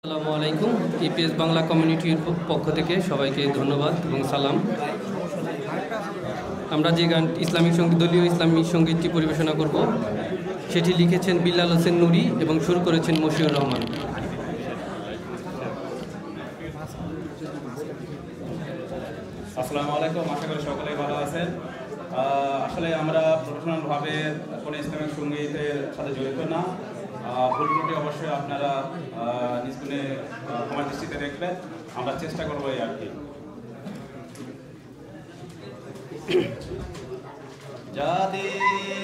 আসসালামু আলাইকুম। ইপিএস বাংলা কমিউনিটির পক্ষ থেকে সবাইকে ধন্যবাদ এবং সালাম। আমরা যে গান দলীয় ইসলামী সঙ্গীতটি পরিবেশনা করব সেটি লিখেছেন বিল্লাল হোসেন নুরি এবং শুরু করেছেন মশিউর রহমান। আসসালামু আলাইকুম, আশা করি সকলেই ভালো আছেন। আসলে আমরা প্রফেশনালভাবে কোনো ইসলামিক সঙ্গীতের সাথে জড়িত না। ভুল ত্রুটি অবশ্যই আপনারা নিজ গুণে আমার দৃষ্টিতে দেখবেন। আমরা চেষ্টা করবো এই আর কি। যাদের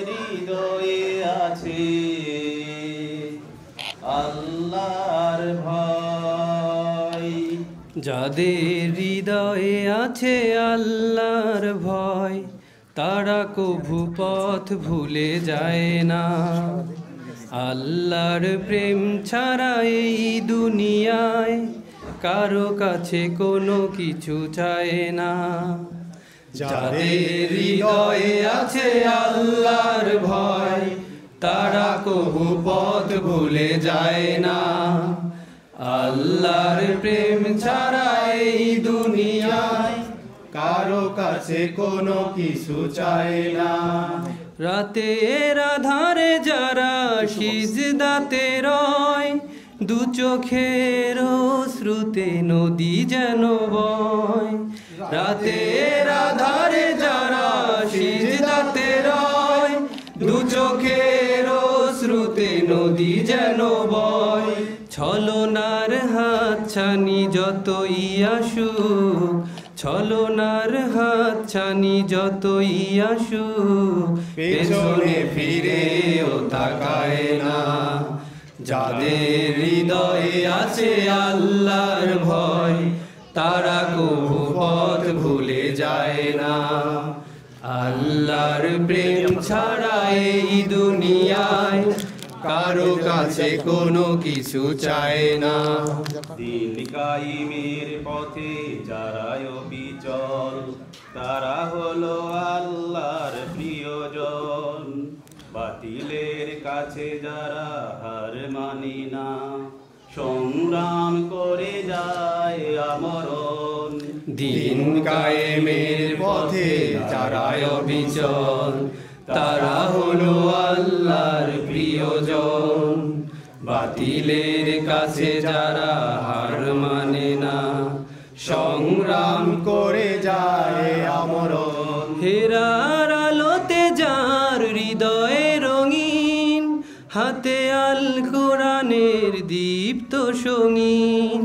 হৃদয়ে আছে আল্লাহর ভয়, যাদের হৃদয়ে আছে আল্লাহর ভয়, তারা কভু পথ ভুলে যায় না। আল্লাহর প্রেম ছাড়া এই দুনিয়ায় কারো কাছে কোনো কিছু চায় না। যাদের হৃদয়ে আছে আল্লাহর ভয়, তারা কভু পথ ভুলে যায় না। আল্লাহর প্রেম ছাড়া এই দুনিয়ায় কারো কাছে কোনো কিছু চায় না। রাতের আধারে যারা সিজদাতে রয়, দু চোখের শ্রুতে নদী যেন বয়। রাতের আধারে যারা সিজদাতে রয়, দু চোখের শ্রুতে নদী যেন বয়। ছলনার হাতছানি যতই আসুক, ছলনার হাতছানি যতই আসুক, পেছনে ফিরেও তাকায় না। যাদের হৃদয়ে আছে আল্লাহর ভয়, তারা কভু পথ ভুলে যায় না। আল্লাহর প্রেম ছাড়া এই দুনিয়ায় কারো কাছে কোনো কিছু চায় না। দিন কায়েমের পথে যারা অবিচল, তারা হলো আল্লাহর প্রিয়জন। বাতিলের কাছে যারা হার মানে না, সংগ্রাম করে যায় আমরণ। দিন কায়েমের পথে যারা অবিচল, তারা হলো আল্লাহর প্রিয়জন। বাতিলের কাছে যারা হার মানে না, সংগ্রাম করে যায় আমরণ। হেরার আলোতে যার হৃদয়ে রঙিন, হাতে আল কোরআনের দীপ্ত সঙ্গীন।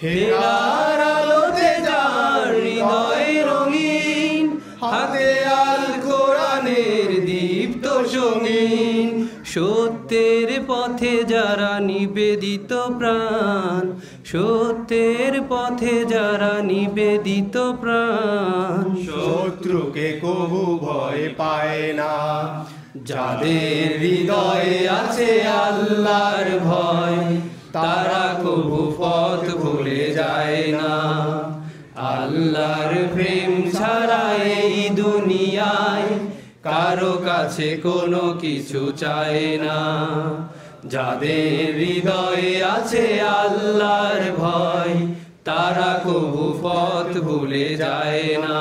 হেরার আলোতে যার হৃদয়ে রঙিন, হাতে আল কোরআনের দীপ্ত সঙ্গীন। সত্যের পথে যারা নিবেদিত প্রাণ, সত্যের পথে যারা নিবেদিত প্রাণ, শত্রুকে কবু ভয় পায় না। যাদের হৃদয়ে আছে আল্লাহর ভয়, তারা কভু পথ ভুলে যায় না। আল্লাহর প্রেম ছাড়া এই দুনিয়ায় কারো কাছে কোনো কিছু চায় না। যাদের হৃদয়ে আছে আল্লাহর ভয়, তারা কভু পথ ভুলে যায় না।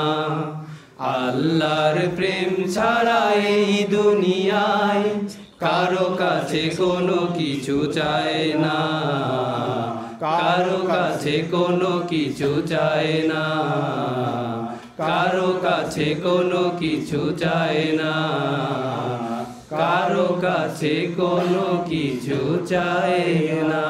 আল্লাহর প্রেম ছাড়া এই দুনিয়ায় কারো কাছে কোনো কিছু চায় না। কারো কাছে কোনো কিছু চায় না। কারো কাছে কোনো কিছু চায় না। কারো কাছে কোনো কিছু চায় না।